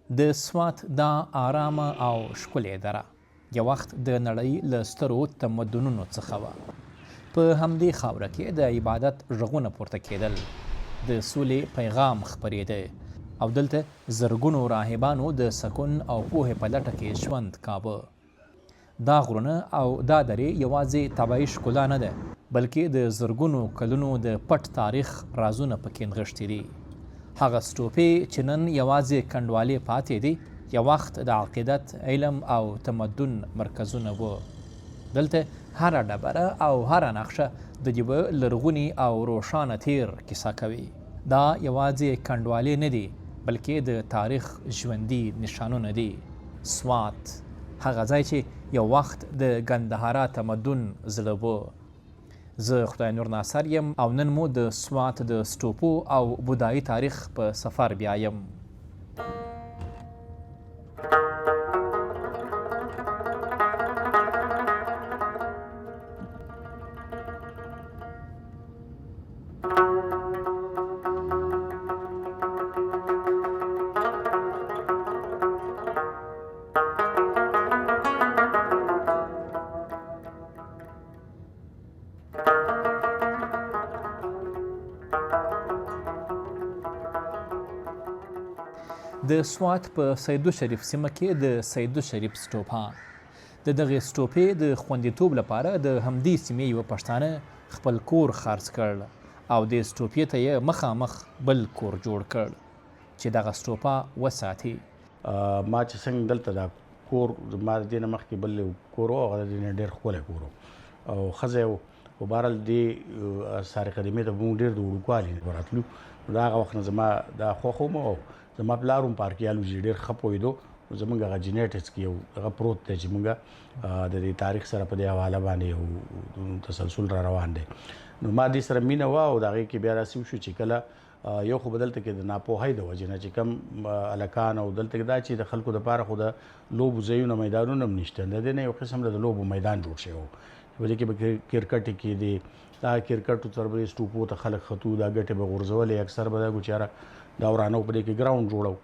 د سوات دا آرامه او ښکلې دره یو وخت د نړۍ له سترو تمدنونو څخه وه. په همدې خاوره کې د عبادت غږونه پورته کېدل، د سولې پیغام خپرېده او دلته زرګونو راهبانو د سکون او پوهې په لټه کې ژوند کاوه. دا غرونه او دا درې یوازې طبیعي ښکلا نه ده، بلکې د زرګونو کلونو د پټ تاریخ رازونه پکې نغښتي دي. هغه سټوپې چې نن یوازې کنډوالې پاتې دي، یو وخت د عقیدت، علم او تمدن مرکزونه وو. دلته هره ډبره او هره نقشه د یوه لرغوني او روښانه تیر کیسه کوي. دا یوازې کنډوالې نه دي، بلکې د تاریخ ژوندي نشانونه دي. سوات هغه ځای چې یو وخت د ګندهارا تمدن زړه وو. زه خدای نور ناصر یم او نن مو د سوات د سټوپو او بودایي تاریخ په سفر بیایم. د سوات په سیدو شریف سیمه کې د سیدو شریف سټوپا د دغې سټوپې د خوندیتوب لپاره د همدې سیمې یوه پښتانه خپل کور خرڅ کړ او د سټوپې ته یې مخامخ بل کور جوړ کړ چې دغه سټوپا وساتي. ما چې څنګه دلته دا کور ما د دې نه مخکې بل کور و، هغه د دې نه ډېر ښکلی کور و او ښځی و. خو بهرحال دې سارق قدمې ته مونږ ډېر د وړوکوالي نه راتلو، نو د هغه وخت نه زما دا خوښ وم او زما پلار هم پارکیالوجي ډېر ښه پوهېدو. زمونږ هغه جینیټکس کې یو هغه پروت دی چې مونږ د دې تاریخ سره په دې حواله باندې یو تسلسل را روان دی. نو ما دې سره مینه وه او د هغې کې بیا داسې وشو چې کله یو خو به دلته کې د ناپوهۍ د وجې نه چې کم هلکان او دلته کې دا چې د خلکو دپاره خو د لوبو ځایونه میدانونه هم نشته، د دې نه یو قسم د لوبو میدان جوړ شوی و. په دې کې به کرکټ کېدې، دا کرکټو سره به سټوپو ته خلک ختو، دا ګټې به غورځولې، اکثر به دا ګوچاره دا ورانه په دې کې ګراوند جوړو.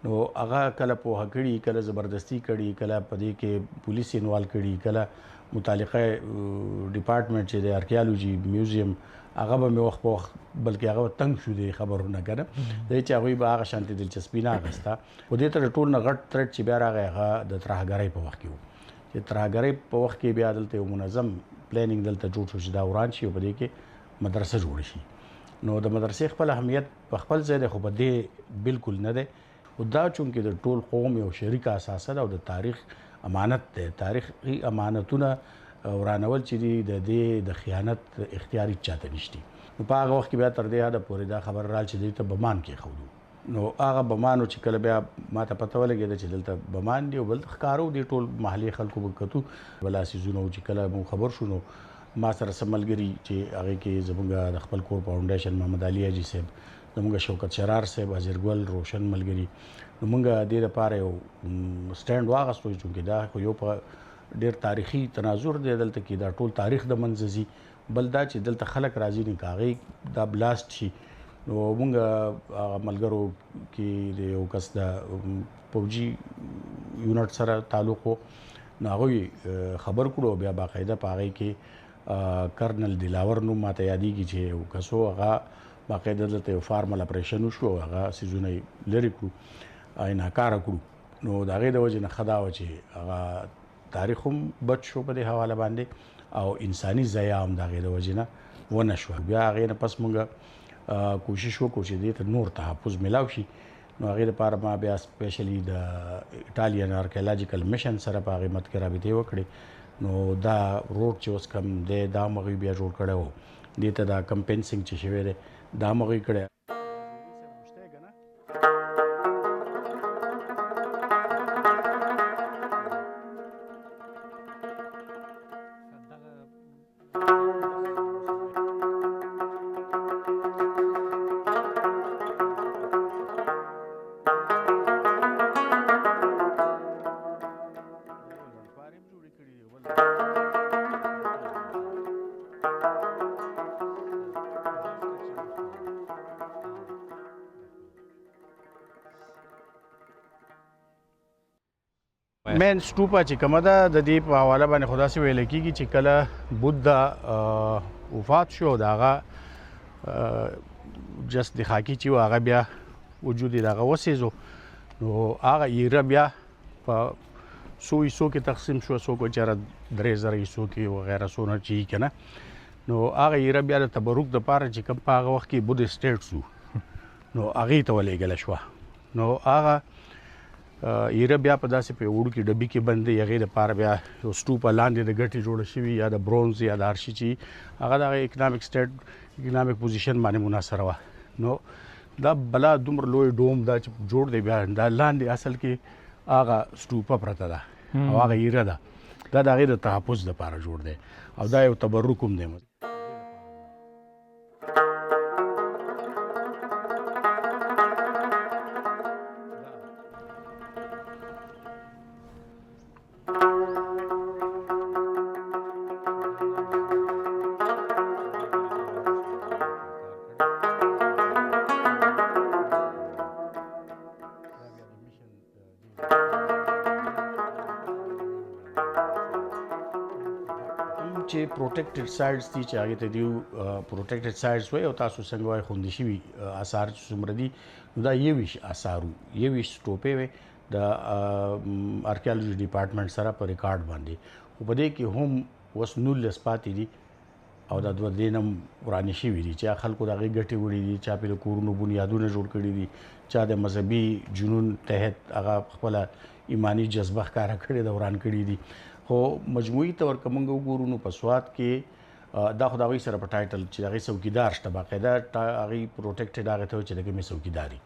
نو هغه کله پوهه کړي، کله زبردستي کړي، کله په دې کې پولیس انوالو کړي، کله متعلقه ډپارټمنټ چې د ارکیالوجي میوزیم هغه به مې وخت په وخت بلکې هغه به تنګ شو دې خبرونه که نه، دی چې هغوی به هغه شانتې دلچسپي نه اخیسته. خو دې ته د ټول نه غټ ترټ چې بیا راغی هغه د ترهګرۍ په وخت کې و، چې ترهګرۍ په وخت کې بیا دلته یو منظم پلانینګ دلته جوړ شو چې دا وران شي او په دې کې مدرسه جوړه شي. نو د مدرسې خپل اهمیت په خپل ځای دی، خو په دې بالکل نه دی. او دا چونکې د ټول قوم یو شریکه اساسه ده او د تاریخ امانت دی. تاریخي امانتونه ورانول چې دي د دې د خیانت اختیار هېڅ چاته نشتی. نو په هغه وخت کې بیا تر دې حده پورې دا خبر رال چې دوی ته بمان کېښودو. نو هغه بمانو چې کله بیا ما ته پته ولګېده چې دلته بمان دي او بل ښکاره دي، ټول محلي خلکو به کتو بلا څیزونه چې کله مو خبر شو نو ما سره څه ملګري چې هغې کې زموږ د خپل کور فاونډیشن محمد علي حاجي صاحب، زموږ شوکت شرار صاحب، حضرګل روشن ملګري، نو موږ دې لپاره یو سټینډ واخیستو چې دا خو یو په ډېر تاریخي تناظر دی، دلته کې دا ټول تاریخ د منځه ځي، بل دا چې دلته خلک راځي نه که هغې دا بلاست شي. نو موږ هغه ملګرو کې د یو کس د پوجي یونټ سره تعلق و، نو هغوی خبر کړو، بیا باقاعده په هغې کې کرنل دلاور نوم ماته یادېږي چې یو کس و، هغه باقاعده دلته یو فارمل اپریشن وشو، هغه څیزونه یې لرې کړو، ناکاره کړو. نو د هغې د وجې نه ښه دا وه چې هغه تاریخ هم بچ شو په دې حواله باندې او انساني ضیاع هم د هغې د وجې نه ونه شوه. بیا هغې نه پس موږ کوشش وکړو چې دې ته نور تحفظ میلاو شي. نو هغې دپاره ما بیا سپیشلي د ایټالین آرکیالوجیکل میشن سره په هغې مت کې رابطې وکړې. نو دا روډ چې اوس کوم دی دا هم هغوی بیا جوړ کړی و، دې ته دا کم پینسینګ چې شوی دی دا هم هغوی کړی. مین سټوپا چې کومه ده د دې په حواله باندې خو داسې ویل کېږي چې کله بودا وفات شو د هغه جست د خاکي چې و هغه بیا وجود یې د هغه وسېزو نو هغه ایره بیا په څو حصو کې تقسیم شوه څوک چېرې 3000 حصو کې وغیره څونه چې که نه نو هغه ایره بیا د تبرک دپاره چې کوم په هغه وخت کې بود سټیټس وو نو هغې ته ولېږله شوه نو هغه ایره بیا په داسې په وړو کې ډبي کې بندي هغې دپاره بیا یو سټوپه لاندې د ګټې جوړه شوي یا د برونز یا د هر شي چې هغه د هغه اکنامک پوزیشن باندې منحصره وه نو دا بلا دومره لوی ډوم دا چې جوړ دی بیا دا لاندې اصل کې هغه سټوپه پرته ده او هغه ایره ده دا د هغې د تحفظ دپاره جوړ دی او دا یو تبرک هم دی چې پروټیکټډ سایډز دي چې هغې ته دیو پروټیکټډ سایډز وایي او تاسو څنګه وایي خوندي شوي اثار چې څومره دي نو دا 21 اثار وو 21 ټوپې وې د ارکیالوجي ډپارټمنټ سره په ریکارډ باندې خو په دې کې هم اوس 19 پاتې دي او دا دوه درې نم ورانې شوي دي چې خلکو د هغې ګټې وړي دي چا پرې د کورونو بنیادونه جوړ کړي دي چا د مذهبي جنون تحت هغه خپله ایماني جذبه ښکاره کړې ده وران کړي دي خو مجموعي طور که موږ وګورو نو په سوات کې دا خو د هغوی سره په ټایټل چې د هغې څوکیدار شته باقاعده هغوی پروټیکټډ هغې ته وایي چې د کومې څوکیداري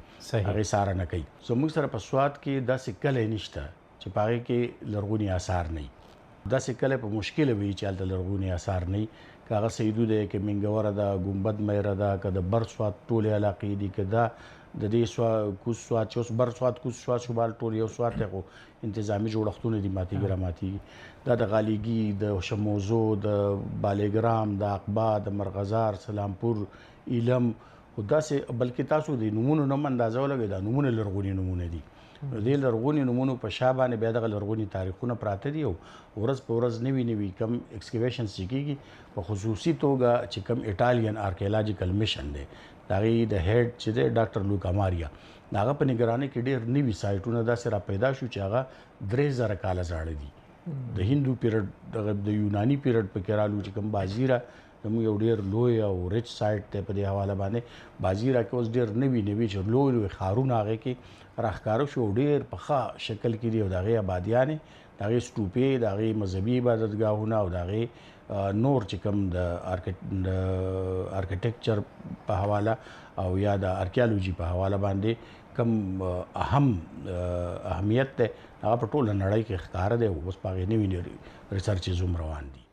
هغې ساره نه کوي زموږ سره په سوات کې داسې کلی نشته چې په هغې کې لرغوني اثار نه وي داسې کلی په مشکله وي چې هلته لرغوني اثار نه وي که هغه سیدو دی که منګوره ده ګمبد میره ده که د بر سوات ټولې علاقې دي که دا د دې کوز سوات چې اوس بر سوات کوز سوات شمال ټول یو سوات دی خو انتظامي جوړښتونه دي ماتېږي راماتېږي دا د غالیګي د شموزو د بالګرام د عقبه د مرغزار سلامپور ایلم خو داسې بلکې تاسو د نومونو نه هم اندازه ولګئ دا نومونه لرغوني نومونه دي دې لرغوني نومونو په شا باندې بیا دغه لرغوني تاریخونه پراته دي او ورځ په ورځ نوي کم ایکسکیویشنز چې کېږي په خصوصي توګه چې کم ایټالین آرکیالوجیکل میشن دی د هغې د هیډ چې دی ډاکټر لوکا ماریا د هغه په نګرانۍ کې ډېر نوي سایټونه داسې را پیدا شو چې هغه 3000 کاله زاړه دي د هندو پیریډ دغه د یوناني پیریډ پکې رالو چې کوم بازیره زموږ یو ډېر لوی او ریچ سایټ دی په دې حواله باندې بازیره کې اوس ډېر نوي چې لوی ښارونه هغې کې راښکاره شو ډېر په ښه شکل کې دي او د هغې آبادیانې د هغې سټوپې د هغې مذهبي عبادتګاهونه او د هغې نور چې کوم د ارکیټیکچر په حواله او یا د ارکیالوجي په حواله باندې کم اهمیت دی هغه په ټوله نړۍ کې ښکاره دی او اوس په هغې نوي ریسرچز هم روان دي